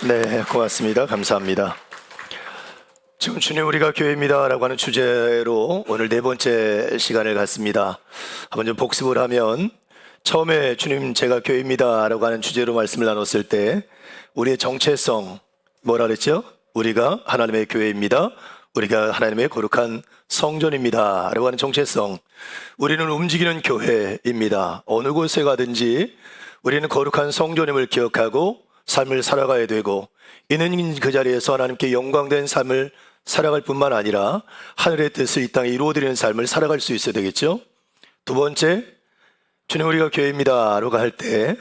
네, 고맙습니다. 감사합니다. 지금 주님 우리가 교회입니다 라고 하는 주제로 오늘 네 번째 시간을 갖습니다. 한번 좀 복습을 하면 처음에 주님 제가 교회입니다 라고 하는 주제로 말씀을 나눴을 때 우리의 정체성 뭐라 그랬죠? 우리가 하나님의 교회입니다. 우리가 하나님의 거룩한 성전입니다 라고 하는 정체성, 우리는 움직이는 교회입니다. 어느 곳에 가든지 우리는 거룩한 성전임을 기억하고 삶을 살아가야 되고, 있는 그 자리에서 하나님께 영광된 삶을 살아갈 뿐만 아니라 하늘의 뜻을 이 땅에 이루어드리는 삶을 살아갈 수 있어야 되겠죠. 두 번째, 주님 우리가 교회입니다 라고 할 때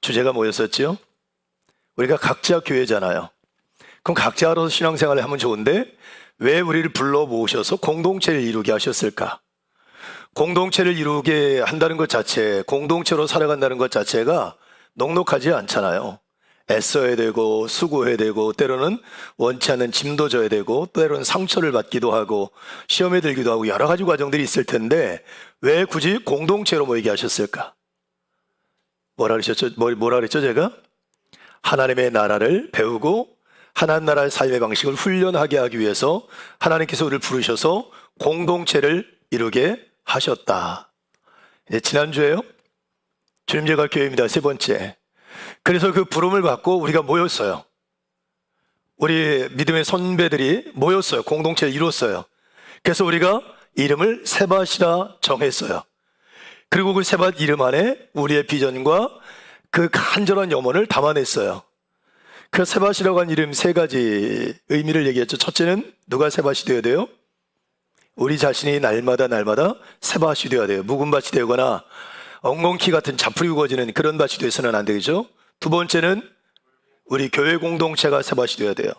주제가 뭐였었죠? 우리가 각자 교회잖아요. 그럼 각자 알아서 신앙생활을 하면 좋은데 왜 우리를 불러 모으셔서 공동체를 이루게 하셨을까? 공동체를 이루게 한다는 것 자체, 공동체로 살아간다는 것 자체가 넉넉하지 않잖아요. 애써야 되고 수고해야 되고 때로는 원치 않는 짐도 져야 되고 때로는 상처를 받기도 하고 시험에 들기도 하고 여러 가지 과정들이 있을 텐데 왜 굳이 공동체로 모이게 하셨을까? 뭐라 그랬죠 제가? 하나님의 나라를 배우고 하나님 나라의 삶의 방식을 훈련하게 하기 위해서 하나님께서 우리를 부르셔서 공동체를 이루게 하셨다. 지난주에요. 주님 제가 교회입니다. 세 번째. 그래서 그 부름을 받고 우리가 모였어요. 우리 믿음의 선배들이 모였어요. 공동체를 이뤘어요. 그래서 우리가 이름을 세밧이라 정했어요. 그리고 그 세밧 이름 안에 우리의 비전과 그 간절한 염원을 담아냈어요. 그 세밧이라고 한 이름 세 가지 의미를 얘기했죠. 첫째는 누가 세밧이 되어야 돼요? 우리 자신이 날마다 세밧이 되어야 돼요. 묵은 밭이 되거나 엉겅퀴 같은 자풀이 우거지는 그런 밭이 되어서는 안 되겠죠. 두 번째는 우리 교회 공동체가 세밧이 되어야 돼요.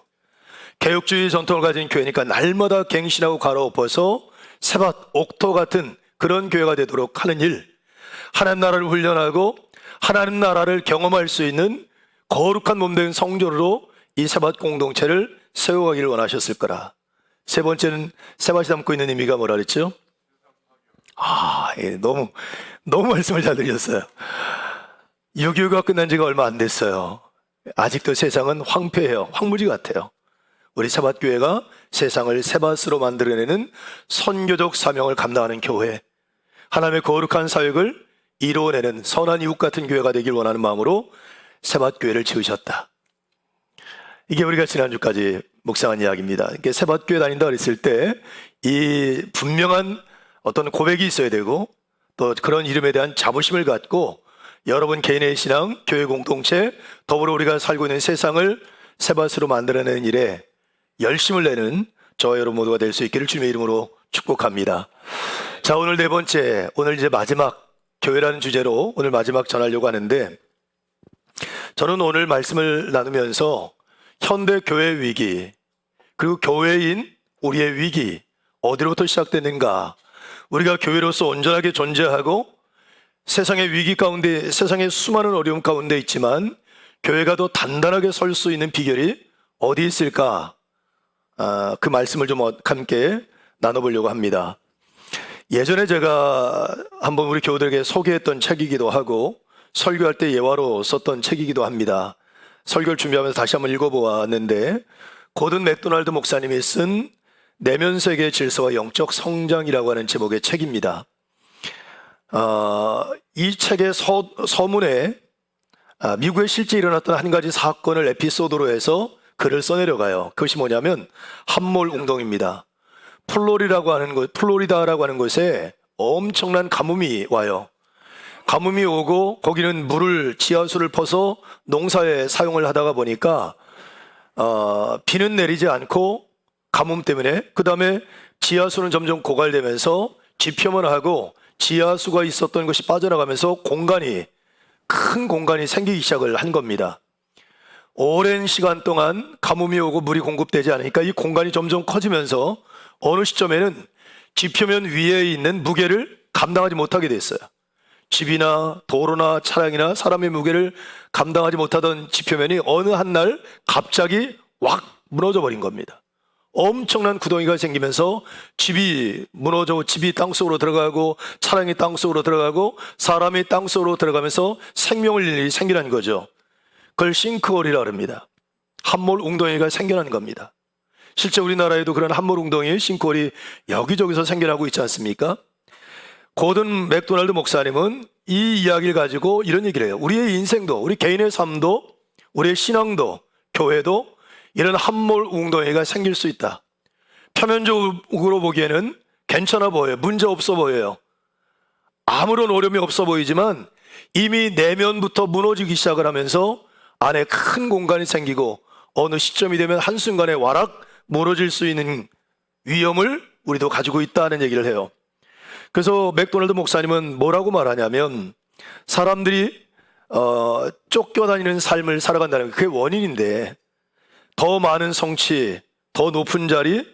개혁주의 전통을 가진 교회니까 날마다 갱신하고 갈아엎어서 세밧, 옥토 같은 그런 교회가 되도록 하는 일, 하나님 나라를 훈련하고 하나님 나라를 경험할 수 있는 거룩한 몸된 성전으로 이 세밧 공동체를 세워가기를 원하셨을 거라. 세 번째는 세밧이 담고 있는 의미가 뭐라 그랬죠? 너무 말씀을 잘 드렸어요. 6.25가 끝난 지가 얼마 안 됐어요. 아직도 세상은 황폐해요. 황무지 같아요. 우리 세밧교회가 세상을 세밧으로 만들어내는 선교적 사명을 감당하는 교회, 하나님의 거룩한 사역을 이루어내는 선한 이웃 같은 교회가 되길 원하는 마음으로 세밧교회를 지으셨다. 이게 우리가 지난주까지 묵상한 이야기입니다. 이게 세밧교회 다닌다 그랬을 때 이 분명한 어떤 고백이 있어야 되고 또 그런 이름에 대한 자부심을 갖고 여러분 개인의 신앙, 교회 공동체, 더불어 우리가 살고 있는 세상을 세밧으로 만들어내는 일에 열심을 내는 저와 여러분 모두가 될 수 있기를 주님의 이름으로 축복합니다. 자, 오늘 네 번째, 오늘 이제 마지막 교회라는 주제로 오늘 마지막 전하려고 하는데, 저는 오늘 말씀을 나누면서 현대 교회 위기, 그리고 교회인 우리의 위기, 어디로부터 시작됐는가, 우리가 교회로서 온전하게 존재하고 세상의 위기 가운데, 세상의 수많은 어려움 가운데 있지만 교회가 더 단단하게 설 수 있는 비결이 어디 있을까? 그 말씀을 좀 함께 나눠보려고 합니다. 예전에 제가 한번 우리 교우들에게 소개했던 책이기도 하고 설교할 때 예화로 썼던 책이기도 합니다. 설교를 준비하면서 다시 한번 읽어보았는데, 고든 맥도날드 목사님이 쓴 내면세계의 질서와 영적 성장이라고 하는 제목의 책입니다. 이 책의 서문에 미국에 실제 일어났던 한 가지 사건을 에피소드로 해서 글을 써내려가요. 그것이 뭐냐면 함몰 운동입니다. 플로리다라고 하는 곳에 엄청난 가뭄이 와요. 가뭄이 오고 거기는 지하수를 퍼서 농사에 사용을 하다가 보니까 비는 내리지 않고 가뭄 때문에, 그 다음에 지하수는 점점 고갈되면서 지표면하고 지하수가 있었던 것이 빠져나가면서 큰 공간이 생기기 시작을 한 겁니다. 오랜 시간 동안 가뭄이 오고 물이 공급되지 않으니까 이 공간이 점점 커지면서 어느 시점에는 지표면 위에 있는 무게를 감당하지 못하게 됐어요. 집이나 도로나 차량이나 사람의 무게를 감당하지 못하던 지표면이 어느 한 날 갑자기 확 무너져 버린 겁니다. 엄청난 구덩이가 생기면서 집이 무너져, 집이 땅속으로 들어가고 차량이 땅속으로 들어가고 사람이 땅속으로 들어가면서 생명을 일이 생기는 거죠. 그걸 싱크홀이라고 합니다. 함몰 웅덩이가 생겨나는 겁니다. 실제 우리나라에도 그런 함몰 웅덩이의 싱크홀이 여기저기서 생겨나고 있지 않습니까? 고든 맥도날드 목사님은 이 이야기를 가지고 이런 얘기를 해요. 우리의 인생도, 우리 개인의 삶도, 우리의 신앙도, 교회도 이런 함몰 웅덩이가 생길 수 있다. 표면적으로 보기에는 괜찮아 보여요. 문제 없어 보여요. 아무런 어려움이 없어 보이지만 이미 내면부터 무너지기 시작을 하면서 안에 큰 공간이 생기고 어느 시점이 되면 한순간에 와락 무너질 수 있는 위험을 우리도 가지고 있다는 얘기를 해요. 그래서 맥도날드 목사님은 뭐라고 말하냐면 사람들이 쫓겨다니는 삶을 살아간다는 게 그게 원인인데 더 많은 성취, 더 높은 자리,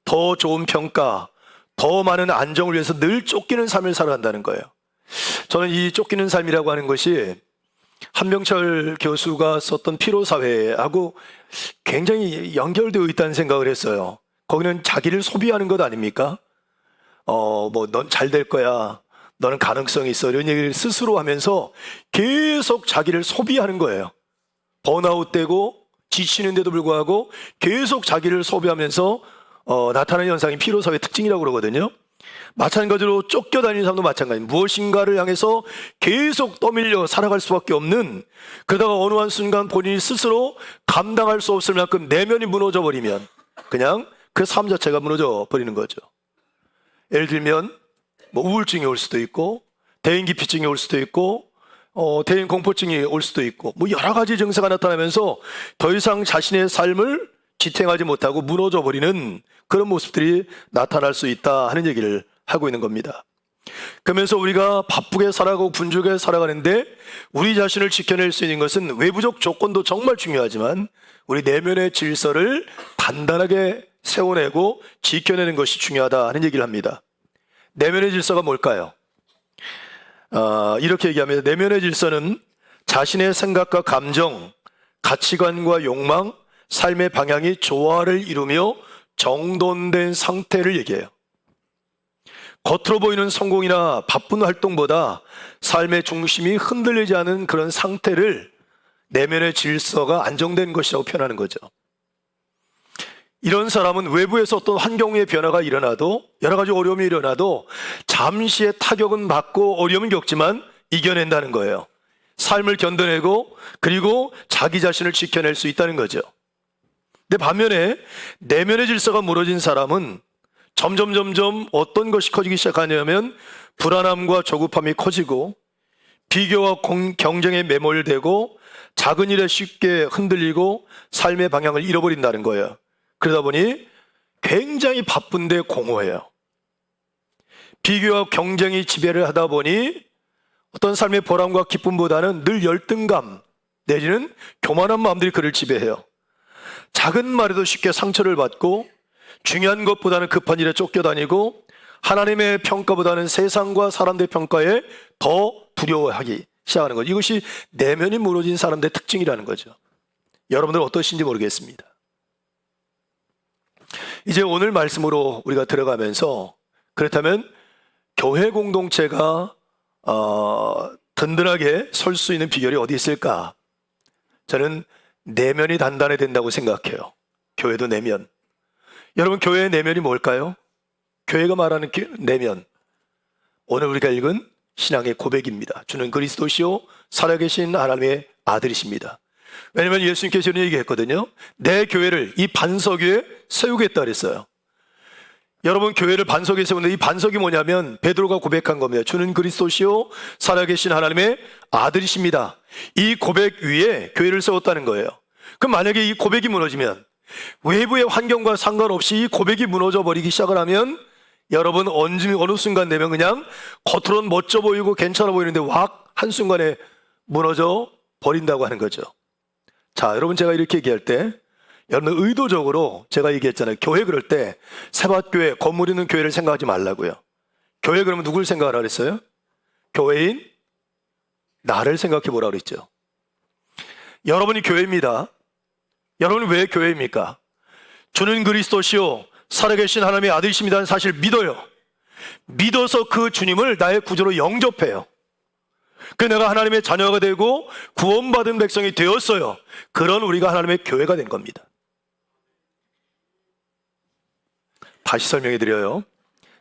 더 좋은 평가, 더 많은 안정을 위해서 늘 쫓기는 삶을 살아간다는 거예요. 저는 이 쫓기는 삶이라고 하는 것이 한명철 교수가 썼던 피로사회하고 굉장히 연결되어 있다는 생각을 했어요. 거기는 자기를 소비하는 것 아닙니까? 넌 잘 될 거야. 너는 가능성이 있어. 이런 얘기를 스스로 하면서 계속 자기를 소비하는 거예요. 번아웃 되고 지치는데도 불구하고 계속 자기를 소비하면서 나타나는 현상이 피로사회 특징이라고 그러거든요. 마찬가지로 쫓겨다니는 사람도 마찬가지입니다. 무엇인가를 향해서 계속 떠밀려 살아갈 수밖에 없는, 그러다가 어느 한순간 본인이 스스로 감당할 수 없을 만큼 내면이 무너져 버리면 그냥 그 삶 자체가 무너져 버리는 거죠. 예를 들면 우울증이 올 수도 있고 대인기피증이 올 수도 있고 대인공포증이 올 수도 있고 여러 가지 증세가 나타나면서 더 이상 자신의 삶을 지탱하지 못하고 무너져 버리는 그런 모습들이 나타날 수 있다 하는 얘기를 하고 있는 겁니다. 그러면서 우리가 바쁘게 살아가고 분주하게 살아가는데 우리 자신을 지켜낼 수 있는 것은 외부적 조건도 정말 중요하지만 우리 내면의 질서를 단단하게 세워내고 지켜내는 것이 중요하다 하는 얘기를 합니다. 내면의 질서가 뭘까요? 이렇게 얘기합니다. 내면의 질서는 자신의 생각과 감정, 가치관과 욕망, 삶의 방향이 조화를 이루며 정돈된 상태를 얘기해요. 겉으로 보이는 성공이나 바쁜 활동보다 삶의 중심이 흔들리지 않은 그런 상태를 내면의 질서가 안정된 것이라고 표현하는 거죠. 이런 사람은 외부에서 어떤 환경의 변화가 일어나도 여러 가지 어려움이 일어나도 잠시의 타격은 받고 어려움은 겪지만 이겨낸다는 거예요. 삶을 견뎌내고 그리고 자기 자신을 지켜낼 수 있다는 거죠. 근데 반면에 내면의 질서가 무너진 사람은 점점 어떤 것이 커지기 시작하냐면 불안함과 조급함이 커지고 비교와 경쟁에 매몰되고 작은 일에 쉽게 흔들리고 삶의 방향을 잃어버린다는 거예요. 그러다 보니 굉장히 바쁜데 공허해요. 비교와 경쟁이 지배를 하다 보니 어떤 삶의 보람과 기쁨보다는 늘 열등감 내지는 교만한 마음들이 그를 지배해요. 작은 말에도 쉽게 상처를 받고 중요한 것보다는 급한 일에 쫓겨다니고 하나님의 평가보다는 세상과 사람들의 평가에 더 두려워하기 시작하는 거죠. 이것이 내면이 무너진 사람들의 특징이라는 거죠. 여러분들 어떠신지 모르겠습니다. 이제 오늘 말씀으로 우리가 들어가면서 그렇다면 교회 공동체가 든든하게 설 수 있는 비결이 어디 있을까? 저는 내면이 단단해야 된다고 생각해요. 교회도 내면. 여러분 교회의 내면이 뭘까요? 교회가 말하는 내면, 오늘 우리가 읽은 신앙의 고백입니다. 주는 그리스도시요 살아계신 하나님의 아들이십니다. 왜냐하면 예수님께서 이런 얘기했거든요. 내 교회를 이 반석 위에 세우겠다 그랬어요. 여러분 교회를 반석에 세우는데 이 반석이 뭐냐면 베드로가 고백한 겁니다. 주는 그리스도시요 살아계신 하나님의 아들이십니다. 이 고백 위에 교회를 세웠다는 거예요. 그럼 만약에 이 고백이 무너지면, 외부의 환경과 상관없이 이 고백이 무너져 버리기 시작을 하면 여러분 어느 순간 되면 그냥 겉으로는 멋져 보이고 괜찮아 보이는데 확 한순간에 무너져 버린다고 하는 거죠. 자, 여러분 제가 이렇게 얘기할 때 여러분 의도적으로 제가 얘기했잖아요. 교회 그럴 때 세밭교회, 건물 있는 교회를 생각하지 말라고요. 교회 그러면 누굴 생각하라 그랬어요? 교회인 나를 생각해 보라 그랬죠. 여러분이 교회입니다. 여러분은 왜 교회입니까? 주는 그리스도시요 살아계신 하나님의 아들이십니다는 사실 믿어요. 믿어서 그 주님을 나의 구주로 영접해요. 그 내가 하나님의 자녀가 되고 구원받은 백성이 되었어요. 그런 우리가 하나님의 교회가 된 겁니다. 다시 설명해 드려요.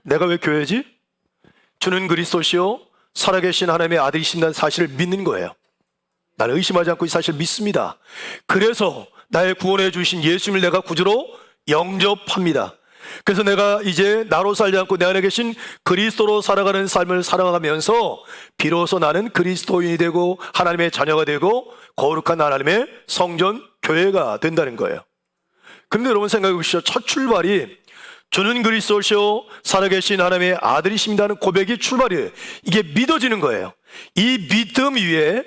내가 왜 교회지? 주는 그리스도시요 살아계신 하나님의 아들이신다는 사실을 믿는 거예요. 나는 의심하지 않고 이 사실을 믿습니다. 그래서 나의 구원해 주신 예수님을 내가 구주로 영접합니다. 그래서 내가 이제 나로 살지 않고 내 안에 계신 그리스도로 살아가는 삶을 살아가면서 비로소 나는 그리스도인이 되고 하나님의 자녀가 되고 거룩한 하나님의 성전 교회가 된다는 거예요. 그런데 여러분 생각해 보시죠. 첫 출발이 주는 그리스도시요 살아계신 하나님의 아들이십니다는 고백이 출발이에요. 이게 믿어지는 거예요. 이 믿음 위에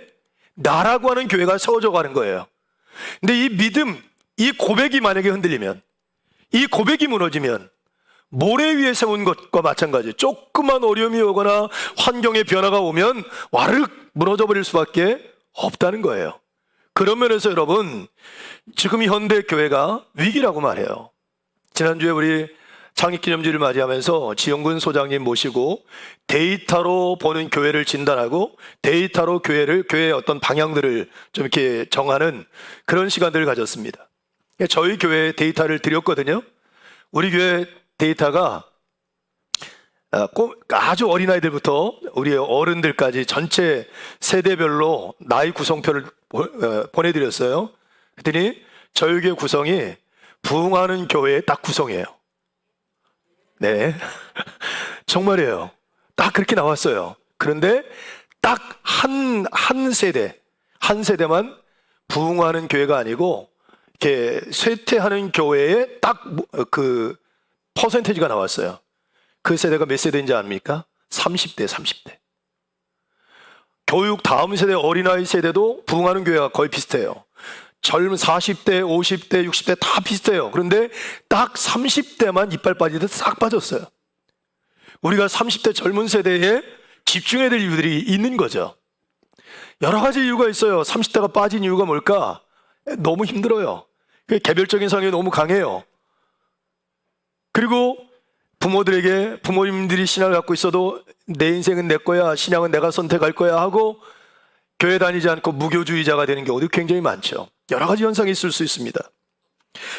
나라고 하는 교회가 세워져 가는 거예요. 근데 이 믿음, 이 고백이 만약에 흔들리면, 이 고백이 무너지면 모래 위에 세운 것과 마찬가지예요. 조그만 어려움이 오거나 환경의 변화가 오면 와르륵 무너져 버릴 수밖에 없다는 거예요. 그런 면에서 여러분, 지금 이 현대 교회가 위기라고 말해요. 지난주에 우리 창립기념주를 맞이하면서 지영근 소장님 모시고 데이터로 보는 교회를 진단하고 데이터로 교회의 어떤 방향들을 좀 이렇게 정하는 그런 시간들을 가졌습니다. 저희 교회에 데이터를 드렸거든요. 우리 교회 데이터가 아주 어린아이들부터 우리 어른들까지 전체 세대별로 나이 구성표를 보내드렸어요. 그랬더니 저희 교회 구성이 부흥하는 교회의 딱 구성이에요. 네. 정말이에요. 딱 그렇게 나왔어요. 그런데 딱 한 세대만 부흥하는 교회가 아니고 이렇게 쇠퇴하는 교회에 딱 그 퍼센테이지가 나왔어요. 그 세대가 몇 세대인지 압니까? 30대. 교육 다음 세대 어린아이 세대도 부흥하는 교회가 거의 비슷해요. 젊은 40대, 50대, 60대 다 비슷해요. 그런데 딱 30대만 이빨 빠지듯 싹 빠졌어요. 우리가 30대 젊은 세대에 집중해야 될 이유들이 있는 거죠. 여러 가지 이유가 있어요. 30대가 빠진 이유가 뭘까? 너무 힘들어요. 개별적인 성향이 너무 강해요. 그리고 부모님들이 신앙을 갖고 있어도 내 인생은 내 거야, 신앙은 내가 선택할 거야 하고 교회 다니지 않고 무교주의자가 되는 경우도 굉장히 많죠. 여러 가지 현상이 있을 수 있습니다.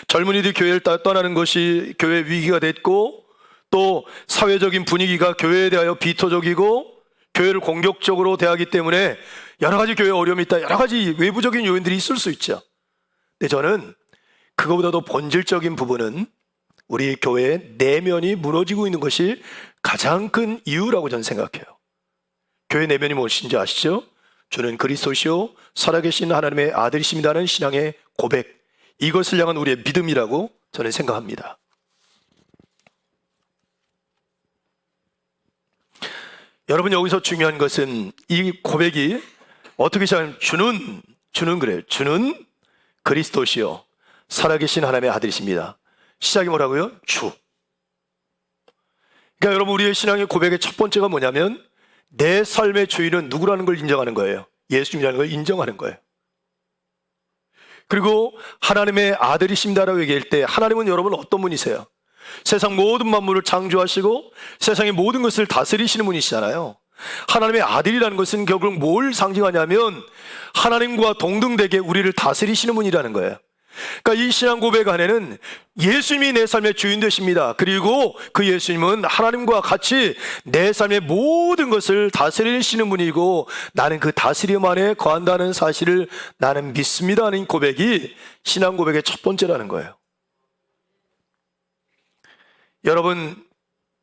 젊은이들이 교회를 떠나는 것이 교회 위기가 됐고 또 사회적인 분위기가 교회에 대하여 비토적이고 교회를 공격적으로 대하기 때문에 여러 가지 교회에 어려움이 있다. 여러 가지 외부적인 요인들이 있을 수 있죠. 근데 저는 그거보다도 본질적인 부분은 우리 교회의 내면이 무너지고 있는 것이 가장 큰 이유라고 저는 생각해요. 교회 내면이 무엇인지 아시죠? 주는 그리스도시요 살아계신 하나님의 아들이십니다는 신앙의 고백, 이것을 향한 우리의 믿음이라고 저는 생각합니다. 여러분, 여기서 중요한 것은 이 고백이 어떻게 시작하면 주는 그리스도시요 살아계신 하나님의 아들이십니다. 시작이 뭐라고요? 주. 그러니까 여러분, 우리의 신앙의 고백의 첫 번째가 뭐냐면 내 삶의 주인은 누구라는 걸 인정하는 거예요. 예수님이라는 걸 인정하는 거예요. 그리고 하나님의 아들이십니다라고 얘기할 때 하나님은 여러분 어떤 분이세요? 세상 모든 만물을 창조하시고 세상의 모든 것을 다스리시는 분이시잖아요. 하나님의 아들이라는 것은 결국 뭘 상징하냐면 하나님과 동등되게 우리를 다스리시는 분이라는 거예요. 그러니까 이 신앙 고백 안에는 예수님이 내 삶의 주인 되십니다. 그리고 그 예수님은 하나님과 같이 내 삶의 모든 것을 다스리시는 분이고 나는 그 다스림 안에 거한다는 사실을 나는 믿습니다 하는 고백이 신앙 고백의 첫 번째라는 거예요. 여러분,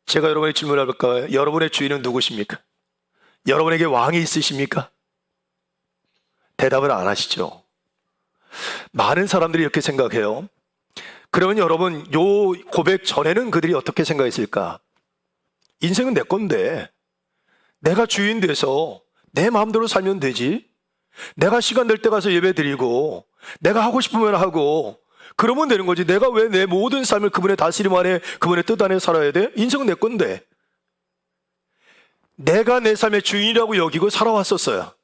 제가 여러분의 질문을 해볼까요? 여러분의 주인은 누구십니까? 여러분에게 왕이 있으십니까? 대답을 안 하시죠. 많은 사람들이 이렇게 생각해요. 그러면 여러분, 요 고백 전에는 그들이 어떻게 생각했을까? 인생은 내 건데 내가 주인 돼서 내 마음대로 살면 되지. 내가 시간 될 때 가서 예배 드리고 내가 하고 싶으면 하고 그러면 되는 거지. 내가 왜 내 모든 삶을 그분의 다스림 안에 그분의 뜻 안에 살아야 돼? 인생은 내 건데. 내가 내 삶의 주인이라고 여기고 살아왔었어요.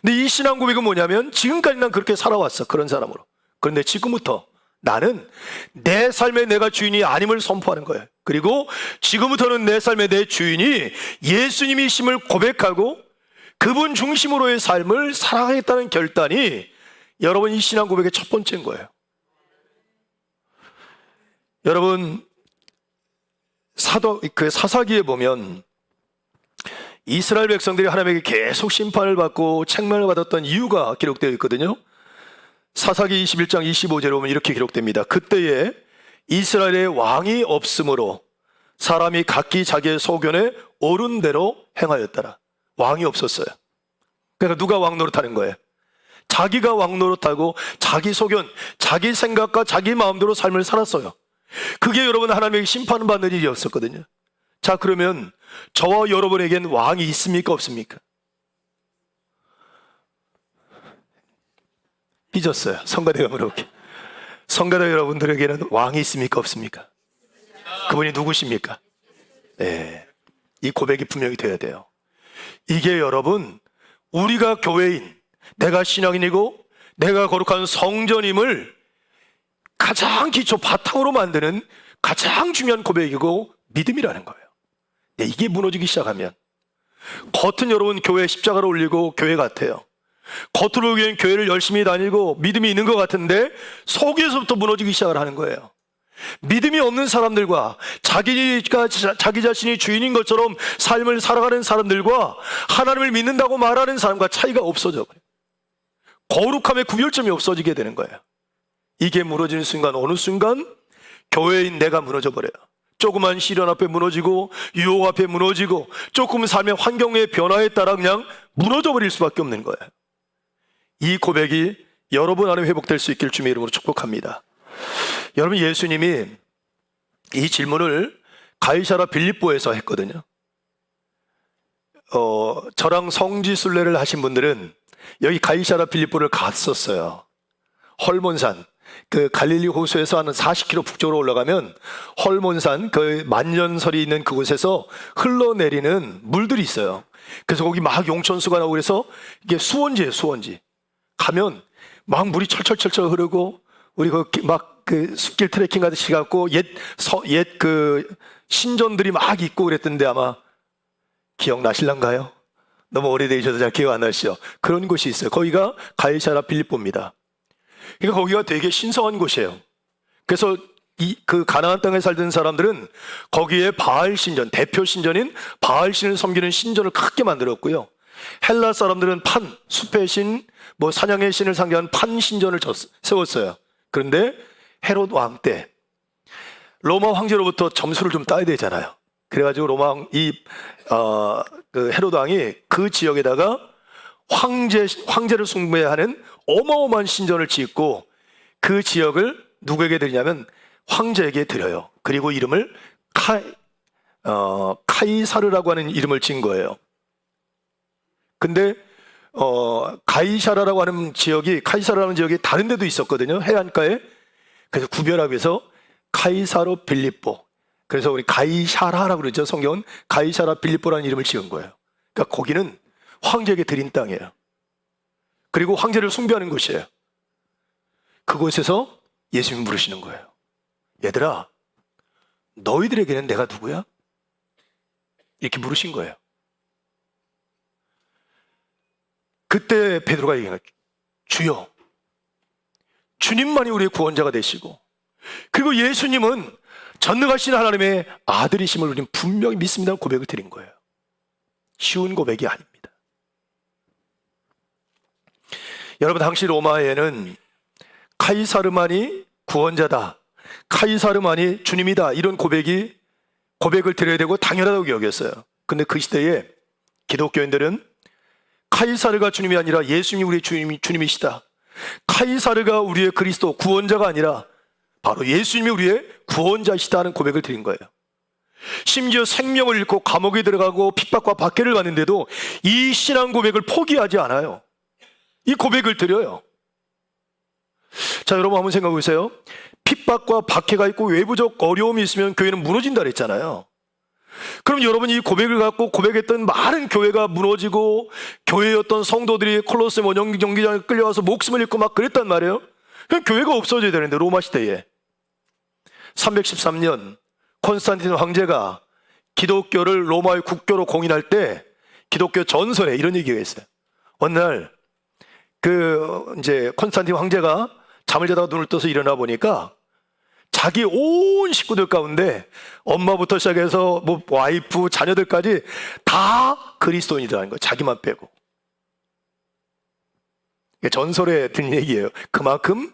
근데 이 신앙 고백은 뭐냐면 지금까지 난 그렇게 살아왔어. 그런 사람으로. 그런데 지금부터 나는 내 삶의 내가 주인이 아님을 선포하는 거예요. 그리고 지금부터는 내 삶의 내 주인이 예수님이심을 고백하고 그분 중심으로의 삶을 살아가겠다는 결단이 여러분 이 신앙 고백의 첫 번째인 거예요. 여러분 사사기에 보면 이스라엘 백성들이 하나님에게 계속 심판을 받고 책망을 받았던 이유가 기록되어 있거든요. 사사기 21장 25절에 보면 이렇게 기록됩니다. 그때에 이스라엘의 왕이 없으므로 사람이 각기 자기의 소견에 옳은 대로 행하였더라. 왕이 없었어요. 그러니까 누가 왕 노릇하는 거예요? 자기가 왕 노릇하고 자기 소견, 자기 생각과 자기 마음대로 삶을 살았어요. 그게 여러분 하나님에게 심판받는 일이었었거든요. 자, 그러면 저와 여러분에겐 왕이 있습니까 없습니까? 삐졌어요. 성가대가 물어볼게요. 성가대 여러분들에게는 왕이 있습니까 없습니까? 그분이 누구십니까? 네, 이 고백이 분명히 돼야 돼요. 이게 여러분 우리가 교회인, 내가 신앙인이고 내가 거룩한 성전임을 가장 기초 바탕으로 만드는 가장 중요한 고백이고 믿음이라는 거예요. 네, 이게 무너지기 시작하면 겉은 여러분 교회 십자가를 올리고 교회 같아요. 겉으로 보기엔 교회를 열심히 다니고 믿음이 있는 것 같은데 속에서부터 무너지기 시작을 하는 거예요. 믿음이 없는 사람들과 자기 자신이 주인인 것처럼 삶을 살아가는 사람들과 하나님을 믿는다고 말하는 사람과 차이가 없어져 버려요. 거룩함의 구별점이 없어지게 되는 거예요. 이게 무너지는 순간 어느 순간 교회인 내가 무너져 버려요. 조그만 시련 앞에 무너지고 유혹 앞에 무너지고 조금 삶의 환경의 변화에 따라 그냥 무너져 버릴 수밖에 없는 거예요. 이 고백이 여러분 안에 회복될 수 있길 주님의 이름으로 축복합니다. 여러분 예수님이 이 질문을 가이사라 빌립보에서 했거든요. 저랑 성지순례를 하신 분들은 여기 가이사라 빌립보를 갔었어요. 헐몬산, 그 갈릴리 호수에서 한 40km 북쪽으로 올라가면 헐몬산, 그 만년설이 있는 그곳에서 흘러내리는 물들이 있어요. 그래서 거기 막 용천수가 나오고 그래서 이게 수원지예요, 수원지. 가면 막 물이 철철철철 흐르고 우리 막 그 숲길 트레킹 가듯이 갖고 옛 그 신전들이 막 있고 그랬던데 아마 기억나실란가요? 너무 오래되셔서 잘 기억 안 나시죠? 그런 곳이 있어요. 거기가 가이사라 빌립보입니다. 그러니까 거기가 되게 신성한 곳이에요. 그래서 그 가나안 땅에 살던 사람들은 거기에 바알 신전, 대표 신전인 바알 신을 섬기는 신전을 크게 만들었고요. 헬라 사람들은 판, 숲의 신, 뭐 사냥의 신을 상징하는 판 신전을 세웠어요. 그런데 헤롯 왕 때 로마 황제로부터 점수를 좀 따야 되잖아요. 그래가지고 그 헤롯 왕이 그 지역에다가 황제를 숭배하는 어마어마한 신전을 짓고 그 지역을 누구에게 드리냐면 황제에게 드려요. 그리고 이름을 카이사르라고 하는 이름을 지은 거예요. 근데 가이사라라고 하는 지역이, 카이사라라는 지역이 다른 데도 있었거든요. 해안가에. 그래서 구별하기 위해서 카이사로 빌립보, 그래서 우리 가이샤라라고 그러죠. 성경은 가이샤라 빌립보라는 이름을 지은 거예요. 그러니까 거기는 황제에게 드린 땅이에요. 그리고 황제를 숭배하는 곳이에요. 그곳에서 예수님이 물으시는 거예요. 얘들아, 너희들에게는 내가 누구야? 이렇게 물으신 거예요. 그때 베드로가 얘기해요. 주여, 주님만이 우리의 구원자가 되시고, 그리고 예수님은 전능하신 하나님의 아들이심을 우리는 분명히 믿습니다는 고백을 드린 거예요. 쉬운 고백이 아닙니다. 여러분, 당시 로마에는 카이사르만이 구원자다, 카이사르만이 주님이다, 이런 고백을 드려야 되고 당연하다고 여겼어요. 근데 그 시대에 기독교인들은 카이사르가 주님이 아니라 예수님이 우리의 주님이시다, 카이사르가 우리의 그리스도 구원자가 아니라 바로 예수님이 우리의 구원자이시다는 고백을 드린 거예요. 심지어 생명을 잃고 감옥에 들어가고 핍박과 박해를 받는데도 이 신앙 고백을 포기하지 않아요. 이 고백을 드려요. 자, 여러분 한번 생각해 보세요. 핍박과 박해가 있고 외부적 어려움이 있으면 교회는 무너진다 그랬잖아요. 그럼 여러분 이 고백을 갖고 고백했던 많은 교회가 무너지고 교회의 어떤 성도들이 콜로세움 원정경기장에 끌려와서 목숨을 잃고 막 그랬단 말이에요. 그럼 교회가 없어져야 되는데, 로마 시대에 313년 콘스탄틴 황제가 기독교를 로마의 국교로 공인할 때 기독교 전설에 이런 얘기가 있어요. 어느 날 이제 콘스탄틴 황제가 잠을 자다가 눈을 떠서 일어나 보니까 자기 온 식구들 가운데 엄마부터 시작해서 뭐 와이프, 자녀들까지 다 그리스도인이라는 거예요. 자기만 빼고. 이게 전설에 든 얘기예요. 그만큼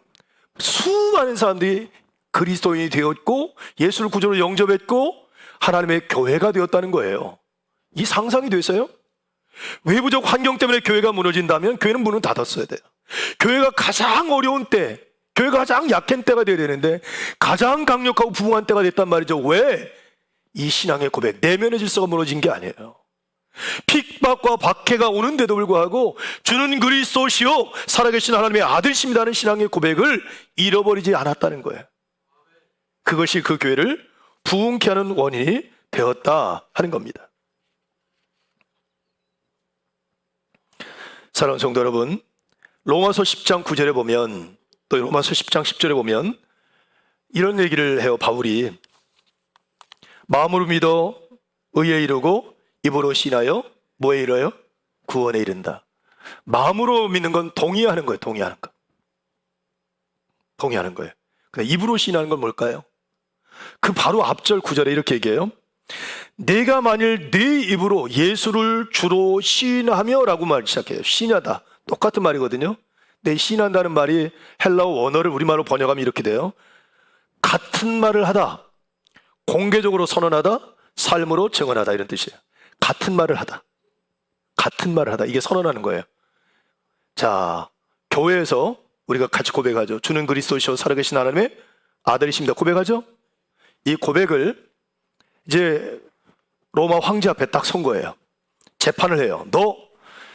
수많은 사람들이 그리스도인이 되었고 예수를 구주로 영접했고 하나님의 교회가 되었다는 거예요. 이 상상이 됐어요? 외부적 환경 때문에 교회가 무너진다면 교회는 문을 닫았어야 돼요. 교회가 가장 어려운 때, 교회가 가장 약한 때가 되어야 되는데 가장 강력하고 부흥한 때가 됐단 말이죠. 왜? 이 신앙의 고백, 내면의 질서가 무너진 게 아니에요. 핍박과 박해가 오는데도 불구하고 주는 그리스도시요 살아계신 하나님의 아들이십니다는 신앙의 고백을 잃어버리지 않았다는 거예요. 그것이 그 교회를 부흥케 하는 원인이 되었다 하는 겁니다. 사랑하는 성도 여러분, 로마서 10장 9절에 보면, 또 로마서 10장 10절에 보면 이런 얘기를 해요. 바울이 마음으로 믿어 의에 이르고 입으로 신하여 뭐에 이르요? 구원에 이른다. 마음으로 믿는 건 동의하는 거예요. 동의하는 거. 동의하는 거예요. 근데 입으로 신하는 건 뭘까요? 그 바로 앞절 9절에 이렇게 얘기해요. 내가 만일 네 입으로 예수를 주로 시인하며 라고 말 시작해요. 시인하다. 똑같은 말이거든요. 근데 시인한다는 말이 헬라어 원어를 우리말로 번역하면 이렇게 돼요. 같은 말을 하다, 공개적으로 선언하다, 삶으로 증언하다 이런 뜻이에요. 같은 말을 하다. 같은 말을 하다. 이게 선언하는 거예요. 자, 교회에서 우리가 같이 고백하죠. 주는 그리스도시요 살아계신 하나님의 아들이십니다. 고백하죠? 이 고백을 이제 로마 황제 앞에 딱 선 거예요. 재판을 해요. 너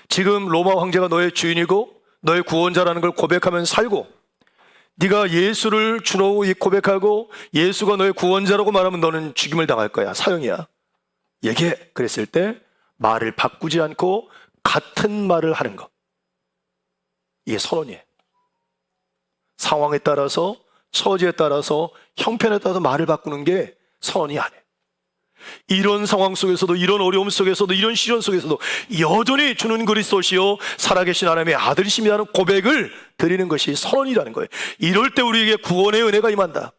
지금 로마 황제가 너의 주인이고 너의 구원자라는 걸 고백하면 살고, 네가 예수를 주로 고백하고 예수가 너의 구원자라고 말하면 너는 죽임을 당할 거야. 사형이야. 얘기해. 그랬을 때 말을 바꾸지 않고 같은 말을 하는 거. 이게 선언이에요. 상황에 따라서, 처지에 따라서, 형편에 따라서 말을 바꾸는 게 선언이 아니에요. 이런 상황 속에서도, 이런 어려움 속에서도, 이런 시련 속에서도 여전히 주는 그리스도시요 살아계신 하나님의 아들이십니다는 고백을 드리는 것이 선언이라는 거예요. 이럴 때 우리에게 구원의 은혜가 임한다.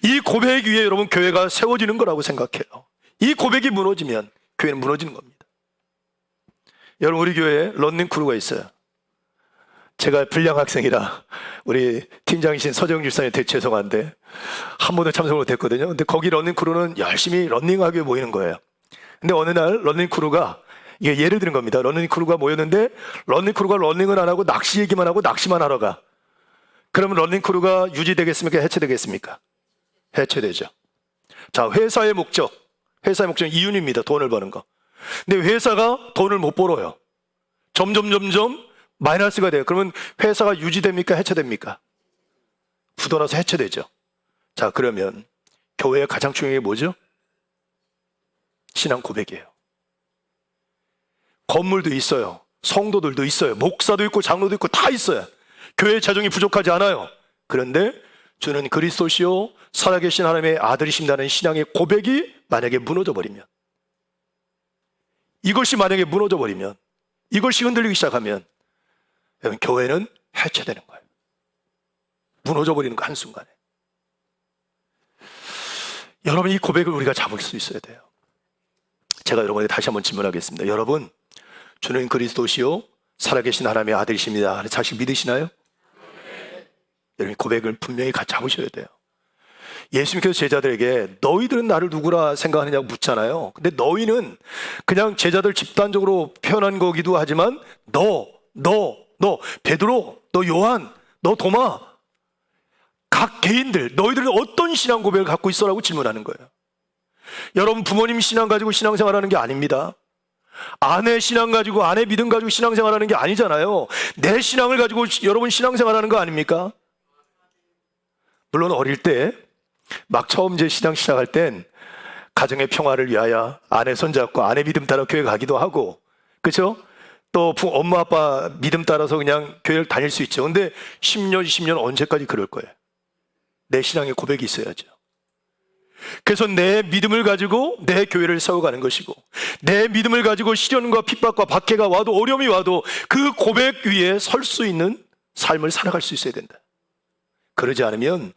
이 고백 위에 여러분 교회가 세워지는 거라고 생각해요. 이 고백이 무너지면 교회는 무너지는 겁니다. 여러분, 우리 교회에 런닝 크루가 있어요. 제가 불량 학생이라 우리 팀장이신 서정 집사님 되게 죄송한데 한 번도 참석을 못했거든요. 근데 거기 런닝 크루는 열심히 런닝하게 모이는 거예요. 근데 어느 날 런닝 크루가, 이게 예를 드는 겁니다. 런닝 크루가 모였는데 런닝 크루가 런닝을 안 하고 낚시 얘기만 하고 낚시만 하러 가. 그러면 런닝 크루가 유지되겠습니까? 해체되겠습니까? 해체되죠. 자, 회사의 목적은 이윤입니다. 돈을 버는 거. 근데 회사가 돈을 못 벌어요. 점점 마이너스가 돼요. 그러면 회사가 유지됩니까? 해체됩니까? 굳어나서 해체되죠. 자, 그러면 교회의 가장 중요한 게 뭐죠? 신앙 고백이에요. 건물도 있어요. 성도들도 있어요. 목사도 있고 장로도 있고 다 있어요. 교회 재정이 부족하지 않아요. 그런데 주는 그리스도시요 살아계신 하나님의 아들이신다는 신앙의 고백이 만약에 무너져 버리면, 이것이 만약에 무너져 버리면, 이것이 흔들리기 시작하면 여러분, 교회는 해체되는 거예요. 무너져 버리는 거 한순간에. 여러분, 이 고백을 우리가 잡을 수 있어야 돼요. 제가 여러분에게 다시 한번 질문하겠습니다. 여러분, 주는 그리스도시요 살아계신 하나님의 아들이십니다. 사실 믿으시나요? 네. 여러분, 고백을 분명히 같이 잡으셔야 돼요. 예수님께서 제자들에게 너희들은 나를 누구라 생각하느냐고 묻잖아요. 근데 너희는 그냥 제자들 집단적으로 표현한 거기도 하지만 너 베드로, 너 요한, 너 도마, 각 개인들 너희들은 어떤 신앙 고백을 갖고 있어라고 질문하는 거예요. 여러분, 부모님 신앙 가지고 신앙생활하는 게 아닙니다. 아내 신앙 가지고, 아내 믿음 가지고 신앙생활하는 게 아니잖아요. 내 신앙을 가지고 여러분 신앙생활하는 거 아닙니까? 물론 어릴 때 막 처음 제 신앙 시작할 땐 가정의 평화를 위하여 아내 손잡고 아내 믿음 따라 교회 가기도 하고, 그렇죠? 또 엄마 아빠 믿음 따라서 그냥 교회를 다닐 수 있죠. 근데 10년, 20년 언제까지 그럴 거예요? 내 신앙의 고백이 있어야죠. 그래서 내 믿음을 가지고 내 교회를 세워가는 것이고, 내 믿음을 가지고 시련과 핍박과 박해가 와도, 어려움이 와도 그 고백 위에 설 수 있는 삶을 살아갈 수 있어야 된다. 그러지 않으면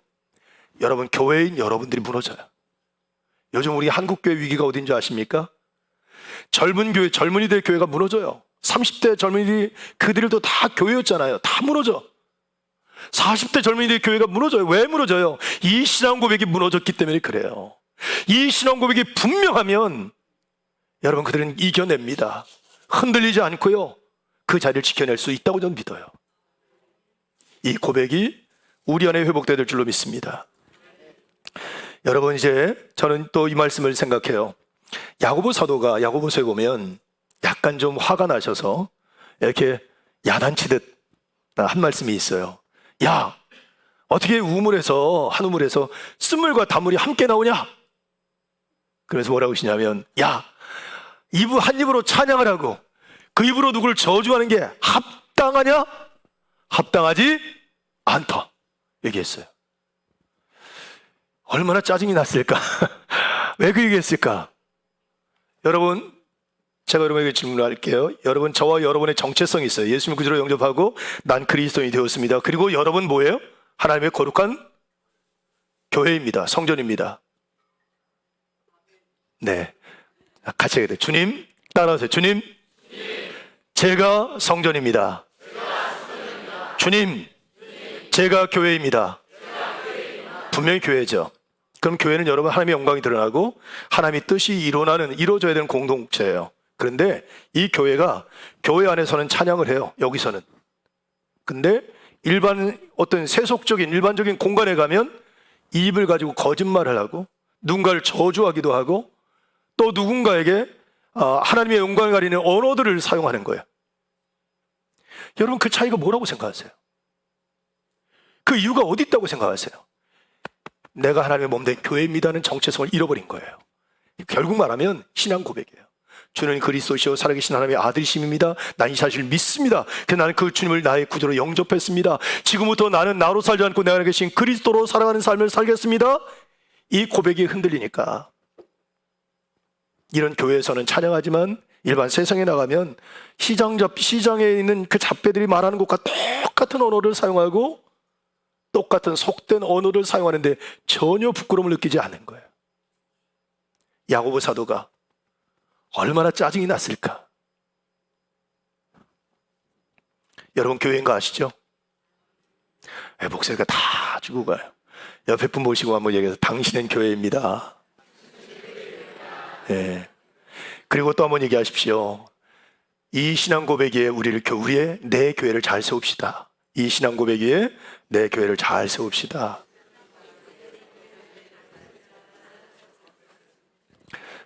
여러분, 교회인 여러분들이 무너져요. 요즘 우리 한국교회 위기가 어딘지 아십니까? 젊은 교회, 젊은이들 교회가 무너져요. 30대 젊은이들이, 그들도 다 교회였잖아요. 다 무너져. 40대 젊은이들 교회가 무너져요. 왜 무너져요? 이 신앙 고백이 무너졌기 때문에 그래요. 이 신앙 고백이 분명하면 여러분, 그들은 이겨냅니다. 흔들리지 않고요, 그 자리를 지켜낼 수 있다고 저는 믿어요. 이 고백이 우리 안에 회복되야 될 줄로 믿습니다. 여러분, 이제 저는 또 이 말씀을 생각해요. 야고보 사도가 야고보서에 보면 약간 좀 화가 나셔서 이렇게 야단치듯 한 말씀이 있어요. 야, 어떻게 우물에서, 한 우물에서 쓴물과 단물이 함께 나오냐? 그래서 뭐라고 하시냐면, 야, 한 입으로 찬양을 하고 그 입으로 누구를 저주하는 게 합당하냐? 합당하지 않다 얘기했어요. 얼마나 짜증이 났을까? 왜 그 얘기했을까? 여러분, 제가 여러분에게 질문을 할게요. 여러분, 저와 여러분의 정체성이 있어요. 예수님을 구주로 영접하고 난 그리스도인이 되었습니다. 그리고 여러분 뭐예요? 하나님의 거룩한 교회입니다. 성전입니다. 네, 같이 해야 돼요. 주님, 따라하세요. 주님, 제가 성전입니다. 주님, 제가 교회입니다. 분명히 교회죠. 그럼 교회는 여러분 하나님의 영광이 드러나고 하나님의 뜻이 이루어져야 되는 공동체예요. 그런데 이 교회가, 교회 안에서는 찬양을 해요. 여기서는. 근데 어떤 세속적인 일반적인 공간에 가면 입을 가지고 거짓말을 하고 누군가를 저주하기도 하고 또 누군가에게 하나님의 영광을 가리는 언어들을 사용하는 거예요. 여러분, 그 차이가 뭐라고 생각하세요? 그 이유가 어디 있다고 생각하세요? 내가 하나님의 몸 된 교회입니다는 정체성을 잃어버린 거예요. 결국 말하면 신앙 고백이에요. 주는 그리스도시요 살아계신 하나님의 아들이심입니다. 난 이 사실을 믿습니다. 그래서 나는 그 주님을 나의 구주로 영접했습니다. 지금부터 나는 나로 살지 않고 내 안에 계신 그리스도로 살아가는 삶을 살겠습니다. 이 고백이 흔들리니까 이런 교회에서는 찬양하지만 일반 세상에 나가면 시장에 있는 그 잡배들이 말하는 것과 똑같은 언어를 사용하고 똑같은 속된 언어를 사용하는데 전혀 부끄러움을 느끼지 않는 거예요. 야고보 사도가 얼마나 짜증이 났을까? 여러분, 교회인 거 아시죠? 목소리가 다 주고 가요. 옆에 분 모시고 한번 얘기해서 당신은 교회입니다. 네. 그리고 또 한번 얘기하십시오. 이 신앙 고백에 내 교회를 잘 세웁시다. 이 신앙 고백에 내 교회를 잘 세웁시다.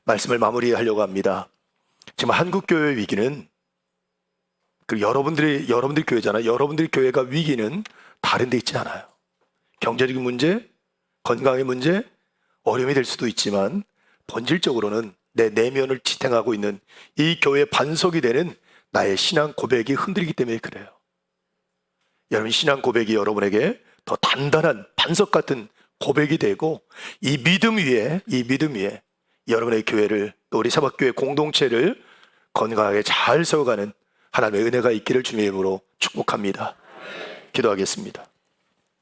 말씀을 마무리하려고 합니다. 지금 한국교회 위기는, 여러분들이 교회잖아요. 여러분들이 교회가 위기는 다른 데 있지 않아요. 경제적인 문제, 건강의 문제, 어려움이 될 수도 있지만 본질적으로는 내 내면을 지탱하고 있는 이 교회의 반석이 되는 나의 신앙 고백이 흔들리기 때문에 그래요. 여러분, 신앙 고백이 여러분에게 더 단단한 반석 같은 고백이 되고 이 믿음 위에 여러분의 교회를, 또 우리 사박교회 공동체를 건강하게 잘 세워가는 하나님의 은혜가 있기를 주님의 이름으로 축복합니다. 기도하겠습니다.